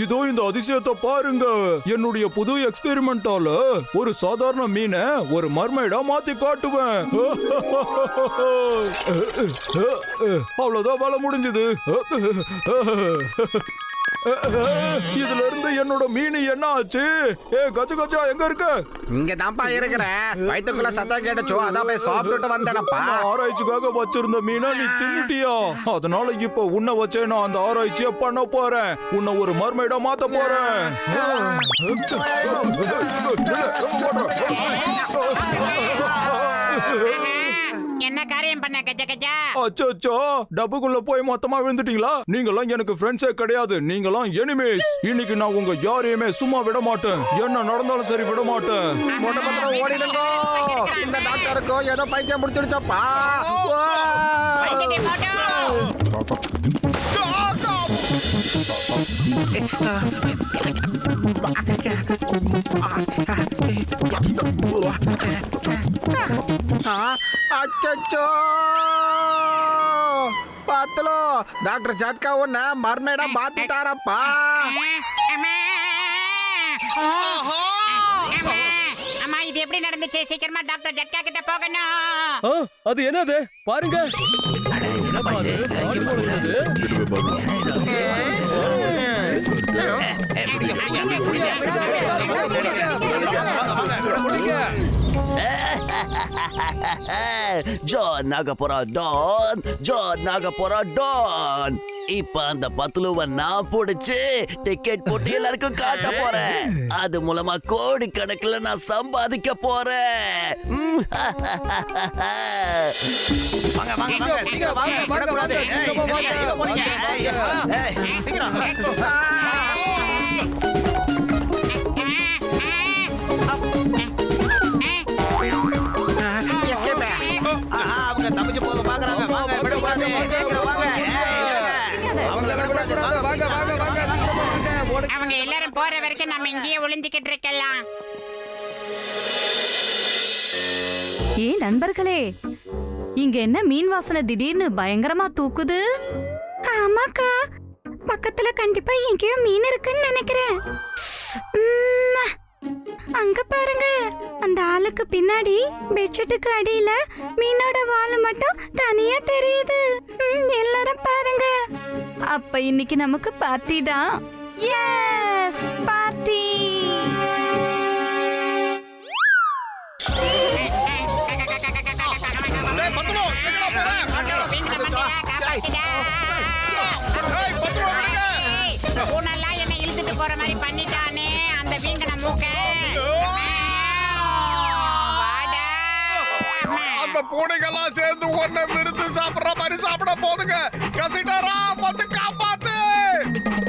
இதோ இந்த அதிசயத்தை பாருங்க. என்னுடைய புது எக்ஸ்பெரிமெண்டால ஒரு சாதாரண மீனை ஒரு மர்மைடா மாத்தி காட்டுவேன். அவ்வளவுதான் வேலை முடிஞ்சது. இதுல இருந்து என்னோட மீன் என்ன ஆச்சு? கஜு கஜா எங்க இருக்க? இங்க தான்ப்பா இருக்கிறேன். வயிற்றுக்குள்ள சத்தம் கேட்டுச்சோ, அதான் போய் சாப்பிட்டுட்டு வந்தேனப்பா. ஆராய்ச்சிக்காக வச்சிருந்த மீனா நீ தின்னுட்டியா? அதனால இப்ப உன்னை வச்சே நான் அந்த ஆராய்ச்சிய பண்ண போறேன். உன்னை ஒரு மர்மைடா மாத்த போறேன். என்ன காரியம் பண்ண கஜ கஜா? அச்சோ, டப்புக்குள்ள போய் மொத்தமா விழுந்துட்டீங்களா? நீங்களாம் எனக்கு ஃப்ரெண்ட்ஸே கிடையாது. நீங்களாம் எனிமீஸ். இன்னைக்கு நான் உங்க யாரையுமே சும்மா விட மாட்டேன். என்ன நடந்தாலும் சரி விட மாட்டேன். ஓடிடுங்க. இந்த டாக்டருக்கோ ஏதோ பைத்தியம் முடிச்சிடுச்சப்பா. அச்சோ, பாத்தலோ டாக்டர் ஜட்கா உன்ன மர்மேடா மாத்திட்டாரப்பா. அம்மா, இது எப்படி நடந்துச்சு? சீக்கிரமா டாக்டர் ஜட்கா கிட்ட போகணும். அது என்னது பாருங்க. John Nagapura don, John Nagapura don. இப்ப அந்த பத்துலுவ நான் புடிச்சு டிக்கெட் போட்டு எல்லாருக்கும் காட்ட போறேன். அது மூலமா கோடி கணக்குல நான் சம்பாதிக்க போறேன். வாங்க வாங்க வாங்க, சீக்கிரம் வாங்க. விடக்கூடாது. எங்க போறீங்க? சீக்கிரம். அவங்க தப்பிச்சு போக பாக்குறாங்க. வாங்க, விடக்கூடாது. சீக்கிரம் வாங்க. அவங்க எல்லாரும் போற வரைக்கும் நம்ம இங்கேயே ஒளிஞ்சுக்கிட்டு இருக்கலாம். ஏன் நண்பர்களே, இங்க என்ன மீன் வாசனை திடீர்னு பயங்கரமா தூக்குது? ஆமாக்கா, பக்கத்துல கண்டிப்பா எங்கேயோ மீன் இருக்குன்னு நினைக்கிறேன். அங்க பாருங்க, அந்த ஆளுக்கு பின்னாடி பெட்ஷீட்டுக்கு அடியில மீனோட வால் மட்டும் தனியா தெரியுது. எல்லாரும் பாருங்க. அப்ப இன்னைக்கு நமக்கு பார்ட்டி தான். Yes, party. என்ன இழுத்துட்டு போற மாதிரி பண்ணிட்டானே அந்த வீங்கன மூக்க. அந்த பூனைகள்லாம் சேர்ந்து ஒன்ன விருந்து சாப்பிடுற மாதிரி சாப்பிட போதுங்க. கசிட்டாரா, வந்து காப்பாத்து.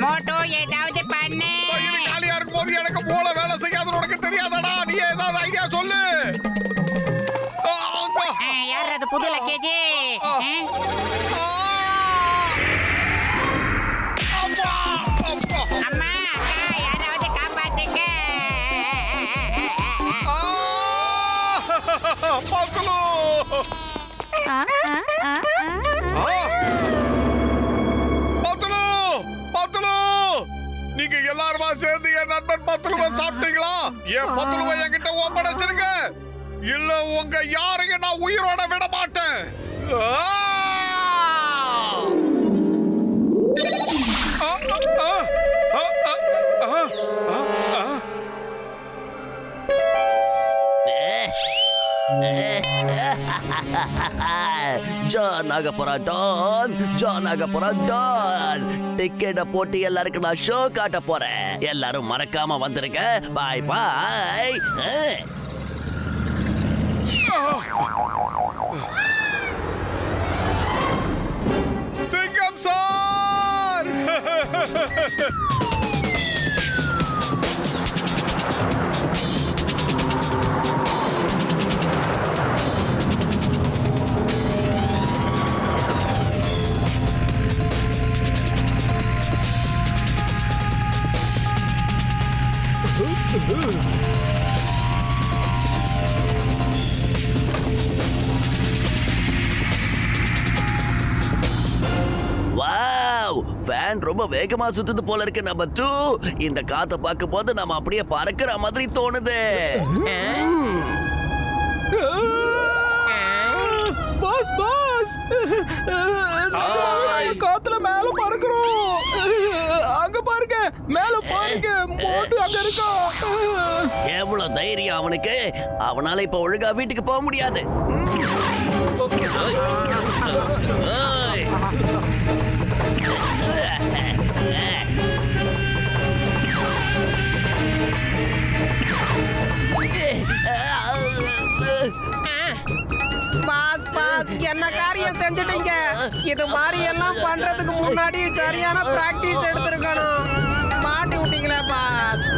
மோட்டோ, ஏதாவது பண்ணு. வயிறு காலியா இருக்கும் போது எனக்கு மூளை வேலை செய்யாது உனக்கு தெரியாதடா. நீ ஏதாவது ஐடியா சொல்லு. யார் அது புது லக்கேஜ்? அம்மா, யாராவது காப்பாத்துங்க. பத்துலு பத்துலு பத்துலு, நீங்க எல்லாருமா சேர்ந்து என் நண்பன் பத்துலுவை சாப்பிட்டீங்களா? என் பத்துலுவை என்கிட்ட ஒப்படைச்சிருங்க. இல்ல உங்க யாரையும் நான் உயிரோட விட மாட்டேன். John Nagapura don, John Nagapura don. டிக்கெட்டை போட்டு எல்லாருக்கும் நான் ஷோ காட்ட போறேன். எல்லாரும் மறக்காம வந்துருங்க. பாய் பாய். சிங்கம் சார். வாவ், ஃபேன் ரொம்ப வேகமா சுத்துது போல இருக்கு. நம்பர் 2, இந்த காத்த பார்க்கும் போது நம்ம அப்படியே பறக்கிற மாதிரி தோணுது. பாஸ் பாஸ், காத்துல மேல பறக்குறோம். அங்க பாருங்க, மேல பாருங்க, மோட்டு அங்க இருக்கா. எவ்வளவு தைரியம் அவனுக்கு! அவனால இப்ப ஒழுங்கா வீட்டுக்கு போக முடியாது. பாஸ் பாஸ், என்ன காரியம் செஞ்சுட்டீங்க? இது மாதிரி எல்லாம் பண்றதுக்கு முன்னாடி சரியான பிராக்டிஸ் எடுத்திருக்கணும். மாட்டி விட்டீங்களே பாஸ்.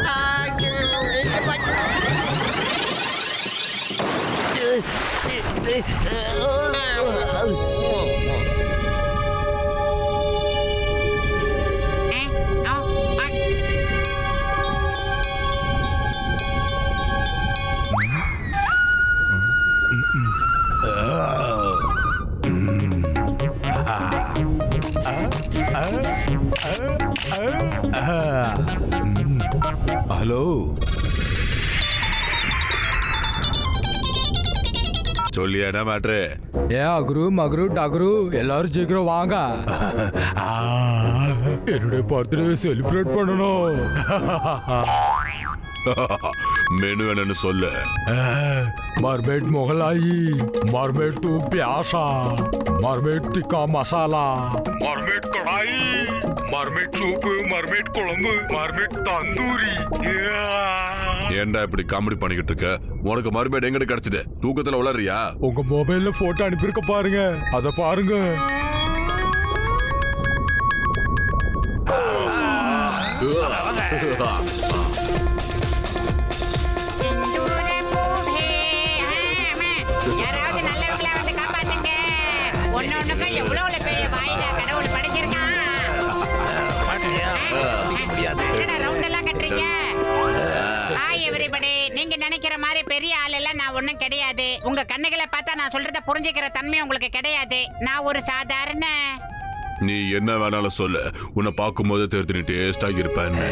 ஹலோ, சொல்லியா என்ன மேட்ரு? ஏன் அக்ரு மக்ரு டக்ரு எல்லாரும் சீக்கிரம் வாங்க. என்னுடைய பர்த்டே செலிப்ரேட் பண்ணணும். மெனு என்னன்னு சொல்லு. Mermaid Mughlai, mermaid dopiaza, mermaid tikka masala, mermaid kadai, mermaid soup, mermaid कुழம்பு, मरमेड तंदूरी. ஏன்டா இப்படி காமெடி பண்ணிக்கிட்டு இருக்க? உனக்கு மறுபடியும் எங்கிட்ட கிடைச்சது? தூக்கத்துல உளறியா? உங்க மொபைல்ல போட்டோ அனுப்பியிருக்க பாருங்க, அத பாருங்க. யாராவது நல்லவங்களா வந்து காப்பாத்துங்க. ஒன்னொன்னுக்கு எவ்வளவு பெரிய வாயில கடவுள் படைச்சிருக்கான். என்னடா ரவுண்ட் எல்லாம் கட்டுறீங்க? Hi everybody. நீங்க நினைக்கிற மாதிரி பெரிய ஆள் எல்லாம் நான் ஒண்ணும் கிடையாது. உங்க கண்ணுகளை பார்த்தா நான் சொல்றத புரிஞ்சுக்கிற தன்மை உங்களுக்கு கிடையாது. நான் ஒரு சாதாரண. நீ என்ன வேணாலும் சொல்லு, உன்னை பார்க்கும் போது தெரிஞ்சு நீ டேஸ்டா இருப்பேன்னு.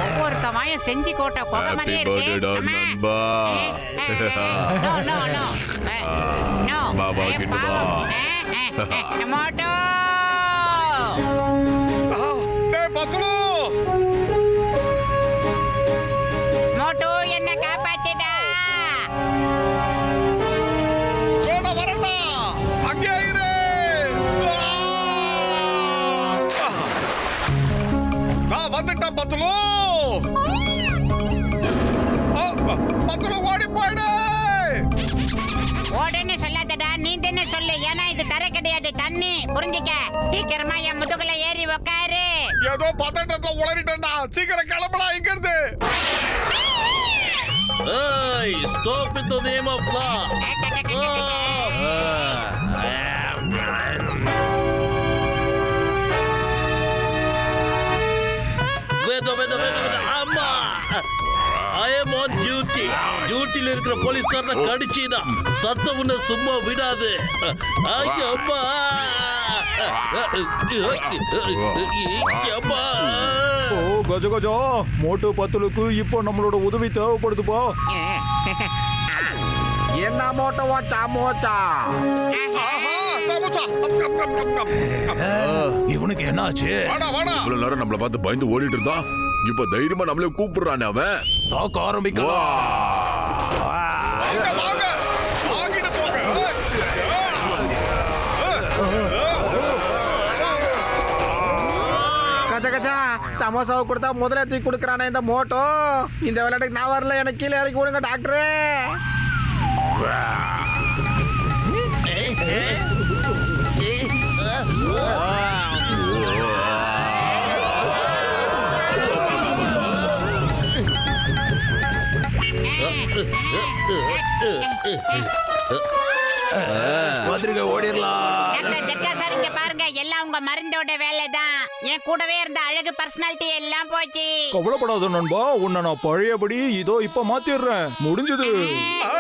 ஒவ்வொருத்தமாயும் செஞ்சு கோட்டை கோப மாதிரியே இருக்கு. நண்பா. No no no no. பாபா கிட்ட வா. மோட்டோ பத்லு, மோட்டோ என்ன காப்பாத்திடா. வரண்டா, அங்கே இரு. நான் வந்துட்டேன் பத்லு. பத்லு ஓடி போயிடு. ஓடுன்னு சொல்லாதடா, நீந்தன்னு சொல்லு. ஏன்னா இது தரை கிடையாது, தண்ணி. புரிஞ்சுக்க. சீக்கிரமா என் முதுகுல ஏறி உக்காரு. ஏதோ பதட்டத்துல உளறிட்டேன்டா. சீக்கிரம் கிளம்படா இங்க இருந்து. Hey, stop in the name of law. Wait. அம்மா, I am on duty. டியூட்டில இருக்கிற போலீஸ்காரனை கடிச்சுதான் சத்தம் உன்னை சும்மா விடாது. ஐயப்பா, ஐயப்பா. ஓ கஜ கஜா, மோட்டு பத்துலுக்கு இப்போ நம்மளோட உதவி தேவைப்படுதுப்பா. என்ன மோட்டோவா சாமோச்சா? இவனுக்கு என்னாச்சு? இவ்வளவு நேரம் நம்மள பார்த்து பயந்து ஓடிட்டு இருந்தா, இப்ப தைரியமா நம்மளே கூப்பிடுறானே அவன். தாக்க ஆரம்பிக்கலாம். கஜா கஜா, சமோசாவை கொடுத்தா முதல்ல தூக்கி கொடுக்குறானே இந்த மோட்டோ. இந்த விளையாட்டுக்கு நான் வரல, எனக்கு கீழே இறக்கி விடுங்க டாக்டரே. ஓடிடலாம். டாக்டர் ஜட்கா சார், இங்க பாருங்க, எல்லாம் உங்க மருந்தோட வேலைதான். என் கூடவே இருந்த அழகு பர்சனாலிட்டி எல்லாம் போச்சு. கவலைப்படாத நண்பா, உன்னை நான் பழையபடி இதோ இப்ப மாத்திடுறேன். முடிஞ்சது.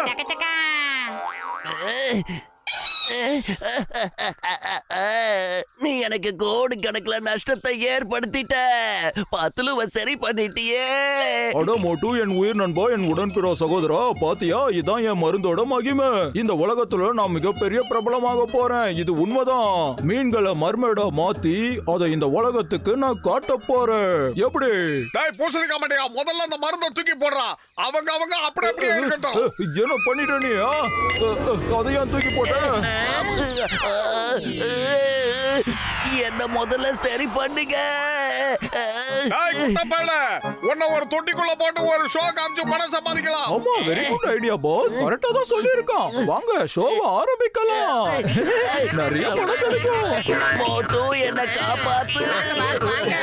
தக்கத்தக்கா. நீ எனக்கு கோடி கணக்குல நஷ்டத்தை ஏற்படுத்திட்ட. பத்துலுவ சரி பண்ணிட்டியே. அட மோட்டு, என் உயிர் நண்பா, என் உடன்பிற சகோதரா, பாத்தியா, இதான் என் மருந்தோட மகிமை. இந்த உலகத்துல நான் மிகப்பெரிய பிரபலமாக போறேன். இது உண்மைதான். மீன்களை மர்மேடா மாத்தி அதை இந்த உலகத்துக்கு நான் காட்ட போறேன். எப்படி? டேய் பூசணிக்கா மாட்டியா, முதல்ல அந்த மருந்தை தூக்கி போடுறா. அவங்க அப்படியே இருக்கட்டும். என்ன பண்ணிட்ட நீ? அதையும் தூக்கி போட்ட? என்ன முதல்ல சரி பண்ணுங்க. டேய் குட்டப்பையல, உன்னை ஒரு தொட்டிக்குள்ள போட்டு ஒரு ஷோ காமிச்சு பணம் சம்பாதிக்கலாம். ஆமா, வெரி குட் ஐடியா பாஸ். கரெக்டா தான் சொல்லியிருக்கான். வாங்க ஷோவை ஆரம்பிக்கலாம். நிறைய பணம் கிடைக்கும். மோட்டு என்ன காப்பாத்து. வாங்க.